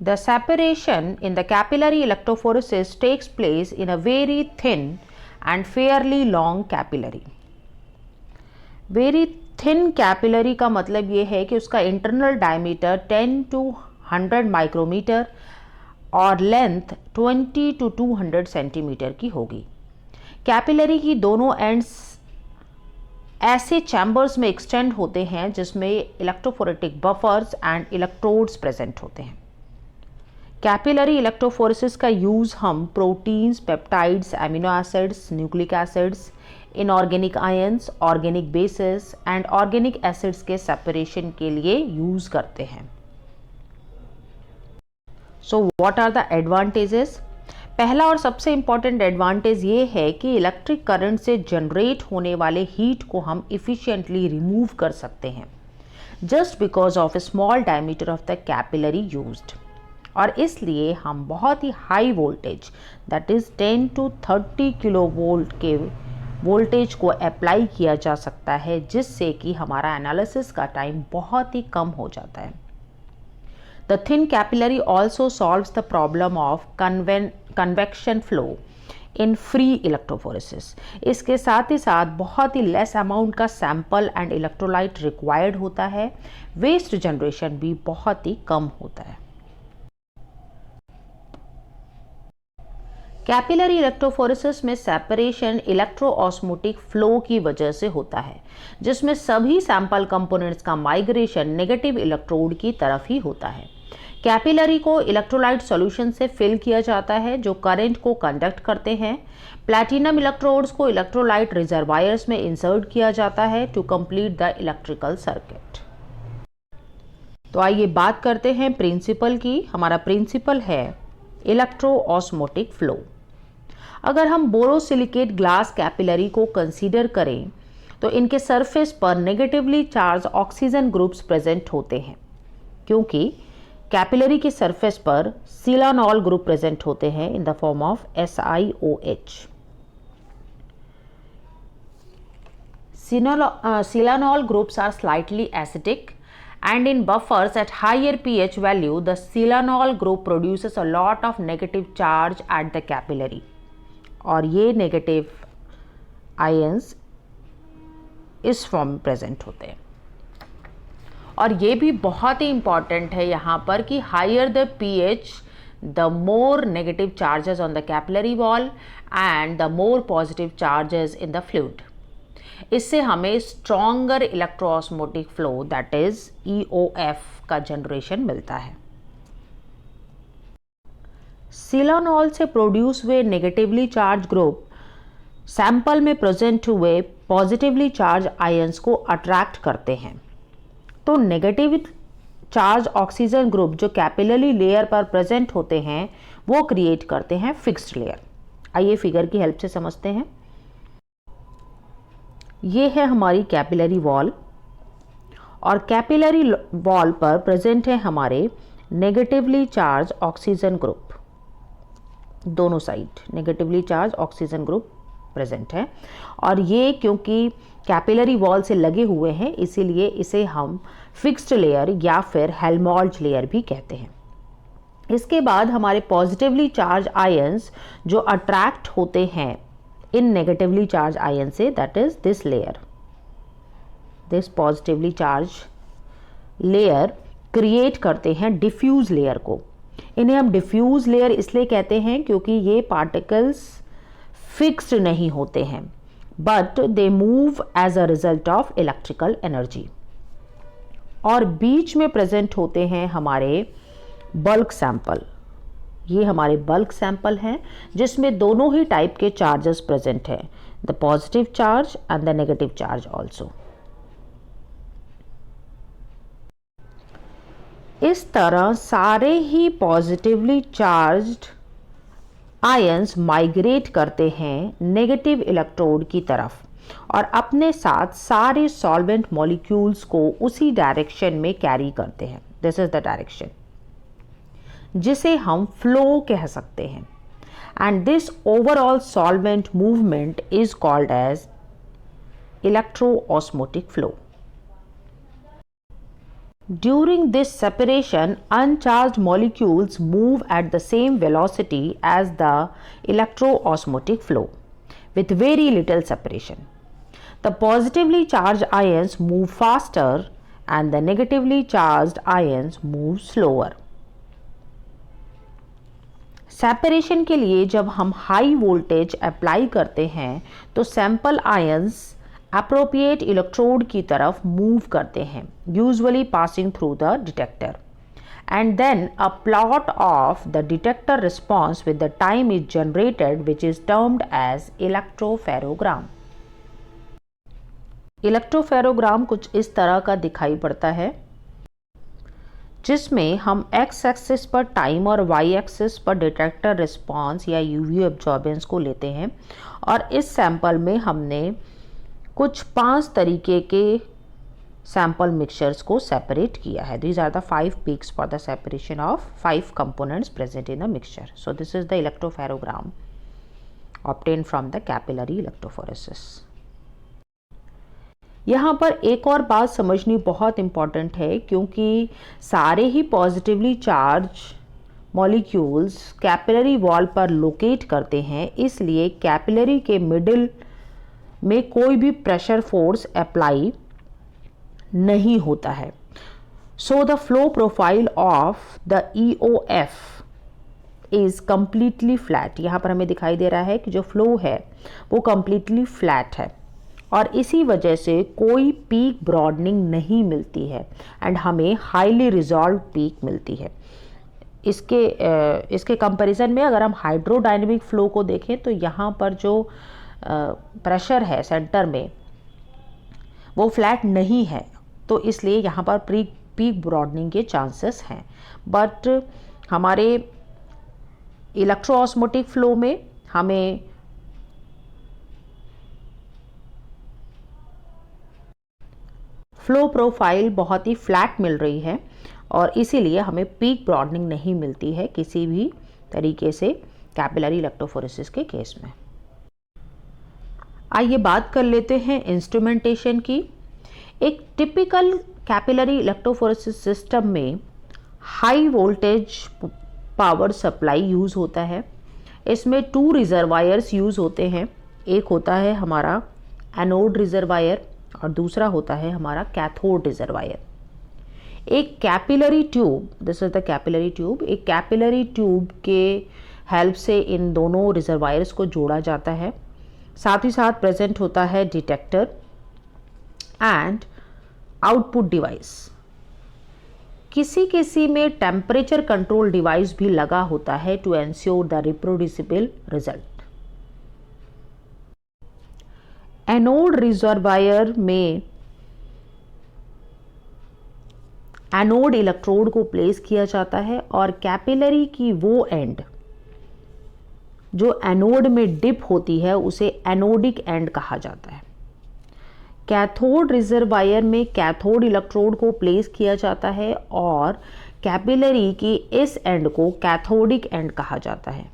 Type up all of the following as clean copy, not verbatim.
The separation in the capillary electrophoresis takes place in a very thin and fairly long capillary. Very thin capillary का मतलब ये है कि उसका internal diameter 10 to 100 micrometer और length 20 to 200 centimetre की होगी। कैपिलरी की दोनों एंड्स ऐसे चैम्बर्स में एक्सटेंड होते हैं जिसमें electrophoretic buffers and electrodes present होते हैं। कैपिलरी इलेक्ट्रोफोरेसिस का यूज़ हम proteins, peptides, amino acids, nucleic acids, inorganic ions, organic bases and organic acids के सेपरेशन के लिए यूज़ करते हैं। So what are the advantages? पहला और सबसे इम्पॉर्टेंट एडवांटेज ये है कि इलेक्ट्रिक करंट से जनरेट होने वाले हीट को हम इफ़िशिएंटली रिमूव कर सकते हैं just because of a small diameter of the capillary used, और इसलिए हम बहुत ही high voltage that is 10 to 30 kilo volt के वोल्टेज को अप्लाई किया जा सकता है, जिससे कि हमारा एनालिसिस का टाइम बहुत ही कम हो जाता है। The thin capillary also solves the problem of convection flow in free electrophoresis. इसके साथ ही साथ बहुत ही लेस अमाउंट का सैंपल एंड इलेक्ट्रोलाइट रिक्वायर्ड होता है, वेस्ट जनरेशन भी बहुत ही कम होता है। कैपिलरी इलेक्ट्रोफोरेसिस में सेपरेशन इलेक्ट्रोऑस्मोटिक फ्लो की वजह से होता है, जिसमें सभी सैंपल कंपोनेंट्स का माइग्रेशन नेगेटिव इलेक्ट्रोड की तरफ ही होता है। कैपिलरी को इलेक्ट्रोलाइट सॉल्यूशन से फिल किया जाता है जो करंट को कंडक्ट करते हैं। प्लैटिनम इलेक्ट्रोड्स को इलेक्ट्रोलाइट रिजर्वायर्स में इंसर्ट किया जाता है to complete the electrical circuit. तो आइए बात करते हैं प्रिंसिपल की। हमारा प्रिंसिपल है इलेक्ट्रोऑस्मोटिक फ्लो। अगर हम बोरोसिलिकेट ग्लास कैपिलरी को कंसीडर करें तो इनके सरफेस पर negatively charge oxygen groups present होते हैं, क्योंकि कैपिलरी के सरफेस पर सिलानॉल ग्रुप प्रेजेंट होते हैं in the form of SiOH। Silanol groups are slightly acidic and in buffers at higher pH value the silanol group produces a lot of negative charge at the capillary, और ये negative ions इस form में present होते हैं। और ये भी बहुत ही इंपॉर्टेंट है यहाँ पर कि higher the pH the more negative charges on the capillary wall and the more positive charges in the fluid. इससे हमें stronger electroosmotic flow that is EOF का जनरेशन मिलता है। सिलानॉल से प्रोड्यूस हुए नेगेटिवली चार्ज ग्रुप सैंपल में present हुए positively charge ions को अट्रैक्ट करते हैं। तो नेगेटिव चार्ज ऑक्सीजन ग्रुप जो कैपिलरी लेयर पर प्रेजेंट होते हैं वो क्रिएट करते हैं फिक्स्ड लेयर। आइए फिगर की हेल्प से समझते हैं। ये है हमारी कैपिलरी वॉल, और कैपिलरी वॉल पर प्रेजेंट है हमारे नेगेटिवली चार्ज ऑक्सीजन ग्रुप। दोनों side negatively charge oxygen group present है, और ये क्योंकि कैपिलरी वॉल से लगे हुए हैं इसीलिए इसे हम फिक्स्ड लेयर या फिर हेल्महोल्ट्ज लेयर भी कहते हैं। इसके बाद हमारे पॉजिटिवली चार्ज आयंस जो अट्रैक्ट होते हैं इन नेगेटिवली चार्ज आयन से, that is this layer, this positively charge layer create करते हैं डिफ्यूज लेयर को। इन्हें हम डिफ्यूज लेयर इसलिए कहते हैं क्योंकि ये पार्टिकल्स फिक्स्ड नहीं होते हैं, but they move as a result of electrical energy. और बीच में प्रेजेंट होते हैं हमारे बल्क सैंपल। ये हमारे बल्क सैंपल हैं जिसमें दोनों ही टाइप के चार्जेस प्रेजेंट हैं, the positive charge and the negative charge also. इस तरह सारे ही पॉजिटिवली चार्ज्ड आयंस माइग्रेट करते हैं नेगेटिव इलेक्ट्रोड की तरफ और अपने साथ सारे सॉल्वेंट मॉलिक्यूल्स को उसी डायरेक्शन में कैरी करते हैं। दिस इज द डायरेक्शन जिसे हम फ्लो कह सकते हैं, and this overall solvent movement is called as electroosmotic flow. During this separation, uncharged molecules move at the same velocity as the electroosmotic flow, with very little separation. The positively charged ions move faster and the negatively charged ions move slower. Separation के लिए जब हम high voltage apply करते हैं तो sample ions appropriate electrode की तरफ move करते हैं, usually passing through the detector, and then a plot of the detector response with the time is generated, which is termed as electropherogram. Electropherogram कुछ इस तरह का दिखाई पड़ता है, जिसमें हम एक्स एक्सिस पर टाइम और वाई एक्सिस पर डिटेक्टर रिस्पॉन्स या यूवी एब्जॉर्बेंस को लेते हैं और इस सैंपल में हमने कुछ 5 तरीके के सैंपल मिक्सचर्स को सेपरेट किया है. These are the 5 peaks for the separation of 5 components present in the mixture. So this is the electropherogram obtain from the capillary electrophoresis. यहाँ पर एक और बात समझनी बहुत इम्पॉर्टेंट है, क्योंकि सारे ही positively charge molecules capillary wall पर लोकेट करते हैं, इसलिए कैपिलरी के मिडिल में कोई भी प्रेशर फोर्स अप्लाई नहीं होता है. So the flow profile of the EOF is completely flat. यहाँ पर हमें दिखाई दे रहा है कि जो फ्लो है वो कंप्लीटली फ्लैट है और इसी वजह से कोई पीक ब्रॉडनिंग नहीं मिलती है एंड हमें हाईली रिजॉल्व पीक मिलती है. इसके कंपैरिजन में अगर हम हाइड्रोडायनेमिक फ्लो को देखें तो यहाँ पर जो प्रेशर है सेंटर में वो फ्लैट नहीं है, तो इसलिए यहाँ पर पीक ब्रॉडनिंग के चांसेस हैं. बट हमारे इलेक्ट्रोऑस्मोटिक फ्लो में हमें फ्लो प्रोफाइल बहुत ही फ्लैट मिल रही है और इसीलिए हमें पीक ब्रॉडनिंग नहीं मिलती है किसी भी तरीके से कैपिलरी इलेक्ट्रोफोरेसिस के केस में. आइए बात कर लेते हैं इंस्ट्रूमेंटेशन की. एक टिपिकल कैपिलरी इलेक्ट्रोफोरेसिस सिस्टम में high voltage power supply use होता है. इसमें 2 रिजर्वायर्स यूज़ होते हैं. एक होता है हमारा एनोड रिजर्वायर और दूसरा होता है हमारा कैथोड रिजर्वायर. एक capillary tube, this is the capillary tube, एक कैपिलरी ट्यूब के हेल्प से इन दोनों रिजर्वायर्स को जोड़ा जाता है. साथ ही साथ प्रेजेंट होता है डिटेक्टर एंड आउटपुट डिवाइस. किसी किसी में टेम्परेचर कंट्रोल डिवाइस भी लगा होता है to ensure the reproducible result. Anode reservoir में एनोड इलेक्ट्रोड को प्लेस किया जाता है और कैपिलरी की वो एंड जो एनोड में डिप होती है उसे एनोडिक एंड कहा जाता है. कैथोड रिजर्वायर में कैथोड इलेक्ट्रोड को प्लेस किया जाता है और कैपिलरी की इस एंड को कैथोडिक एंड कहा जाता है.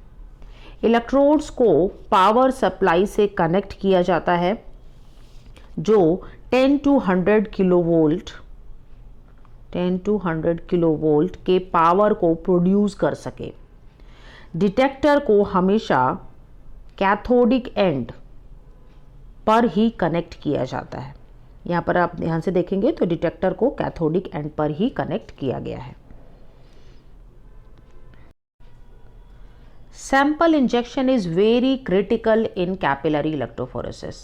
इलेक्ट्रोड्स को पावर सप्लाई से कनेक्ट किया जाता है जो 10 to 100 किलोवोल्ट के पावर को प्रोड्यूस कर सके. डिटेक्टर को हमेशा कैथोडिक एंड पर ही कनेक्ट किया जाता है. यहाँ पर आप ध्यान से देखेंगे तो डिटेक्टर को कैथोडिक एंड पर ही कनेक्ट किया गया है. Sample injection is very critical in capillary electrophoresis,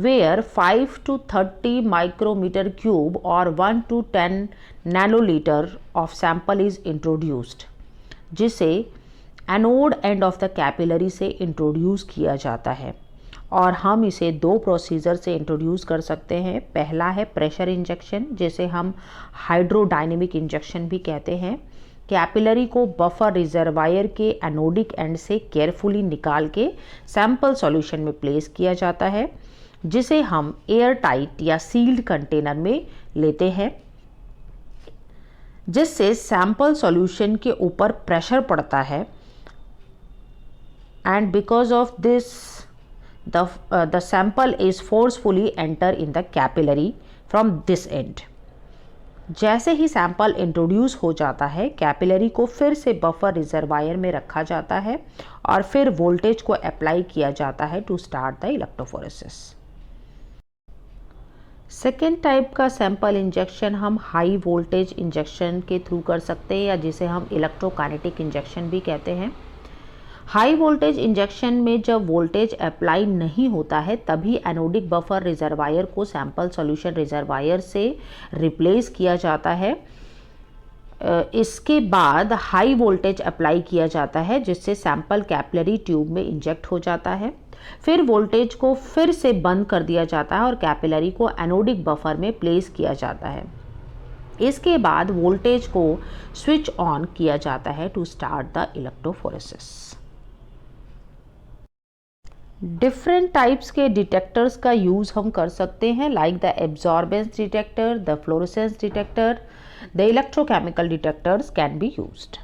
where 5 to 30 micrometer cube or 1 to 10 nanoliter of sample is introduced, जिसे anode end of the capillary से इंट्रोड्यूस किया जाता है और हम इसे 2 प्रोसीजर से इंट्रोड्यूस कर सकते हैं. पहला है प्रेशर इंजेक्शन, जिसे हम हाइड्रोडायनेमिक इंजेक्शन भी कहते हैं. कैपिलरी को बफर रिजर्वायर के एनोडिक एंड से केयरफुली निकाल के सैंपल सॉल्यूशन में प्लेस किया जाता है, जिसे हम एयर टाइट या सील्ड कंटेनर में लेते हैं, जिससे सैंपल सॉल्यूशन के ऊपर प्रेशर पड़ता है and because of this the sample is forcefully enter in the capillary from this and. जैसे ही सैंपल इंट्रोड्यूस हो जाता है, कैपिलरी को फिर से बफर रिजर्वायर में रखा जाता है और फिर वोल्टेज को अप्लाई किया जाता है to start the electrophoresis. Second type का सैंपल इंजेक्शन हम हाई वोल्टेज इंजेक्शन के थ्रू कर सकते हैं, या जिसे हम इलेक्ट्रोकाइनेटिक इंजेक्शन भी कहते हैं। हाई वोल्टेज इंजेक्शन में जब वोल्टेज अप्लाई नहीं होता है, तभी एनोडिक बफर रिजर्वायर को सैंपल सॉल्यूशन रिजर्वायर से रिप्लेस किया जाता है। इसके बाद हाई वोल्टेज अप्लाई किया जाता है, जिससे सैंपल कैपिलरी ट्यूब में इंजेक्ट हो जाता है। फिर वोल्टेज को फिर से बंद कर दिया जाता है और कैपिलरी को एनोडिक बफर में प्लेस किया जाता है। इसके बाद वोल्टेज को स्विच ऑन किया जाता है to start the electrophoresis. Different types के डिटेक्टर्स का यूज़ हम कर सकते हैं, like the absorbance detector, the fluorescence detector, the electrochemical detectors can be used.